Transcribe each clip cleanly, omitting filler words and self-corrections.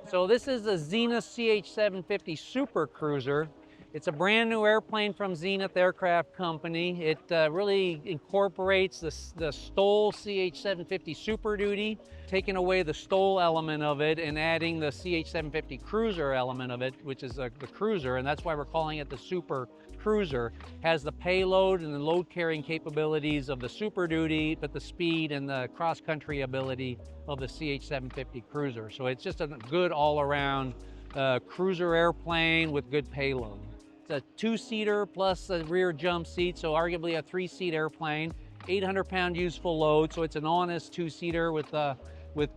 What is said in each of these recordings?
So this is a Zenith CH-750 Super Cruzer. It's a brand new airplane from Zenith Aircraft Company. It really incorporates the STOL CH-750 Super Duty, taking away the STOL element of it and adding the CH-750 Cruzer element of it, which is the Cruzer, and that's why we're calling it the Super Cruzer. Has the payload and the load carrying capabilities of the Super Duty, but the speed and the cross-country ability of the CH-750 Cruzer. So it's just a good all-around cruiser airplane with good payload. It's a two-seater plus a rear jump seat, so arguably a three-seat airplane. 800-pound useful load, so it's an honest two-seater with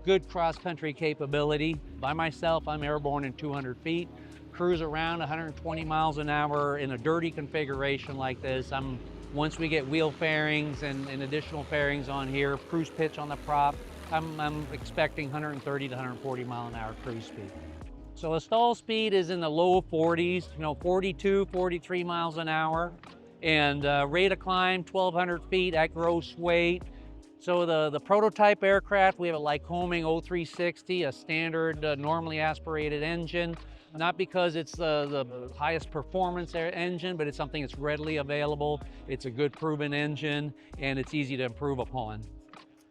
good cross-country capability. By myself, I'm airborne in 200 feet. Cruise around 120 miles an hour in a dirty configuration like this. Once we get wheel fairings and additional fairings on here, cruise pitch on the prop, I'm expecting 130 to 140 mile an hour cruise speed. So the stall speed is in the low 40s, 42, 43 miles an hour. And rate of climb, 1,200 feet at gross weight. So the prototype aircraft, we have a Lycoming 0360, a standard normally aspirated engine. Not because it's the highest performance engine, but it's something that's readily available. It's a good proven engine and it's easy to improve upon.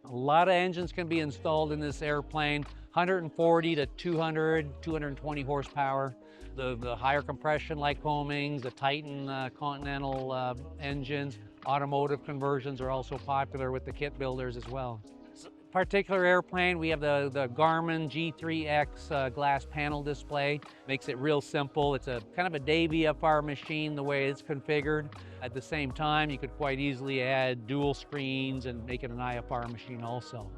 A lot of engines can be installed in this airplane, 140 to 200, 220 horsepower. The higher compression Lycomings, the Titan Continental engines, automotive conversions are also popular with the kit builders as well. Particular airplane, we have the Garmin G3X glass panel display. Makes it real simple. It's a kind of a day VFR machine the way it's configured. At the same time, you could quite easily add dual screens and make it an IFR machine also.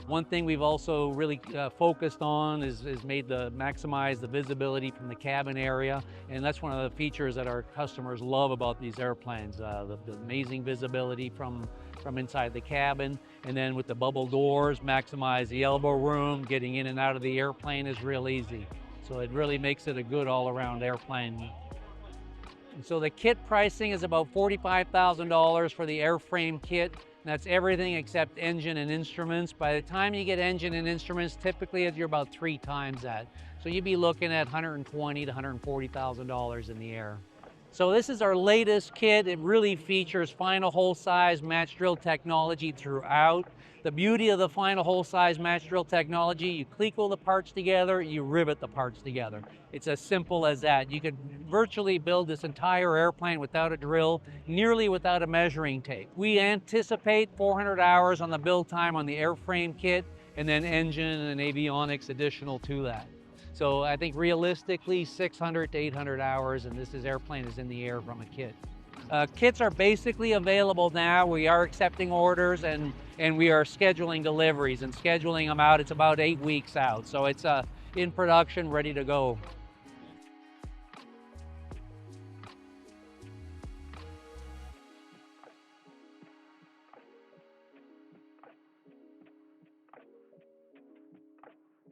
One thing we've also really focused on is maximize the visibility from the cabin area, and that's one of the features that our customers love about these airplanes. The amazing visibility from inside the cabin, and then with the bubble doors, maximize the elbow room. Getting in and out of the airplane is real easy. So it really makes it a good all-around airplane. And so the kit pricing is about $45,000 for the airframe kit. That's everything except engine and instruments. By the time you get engine and instruments, typically you're about 3 times that. So you'd be looking at $120,000 to $140,000 in the air. So this is our latest kit. It really features final hole size match drill technology throughout. The beauty of the final hole size match drill technology, you cleco the parts together, you rivet the parts together. It's as simple as that. You could virtually build this entire airplane without a drill, nearly without a measuring tape. We anticipate 400 hours on the build time on the airframe kit, and then engine and avionics additional to that. So I think realistically 600 to 800 hours, and this airplane is in the air from a kit. Kits are basically available now. We are accepting orders and we are scheduling deliveries and scheduling them out. It's about 8 weeks out. So it's in production, ready to go.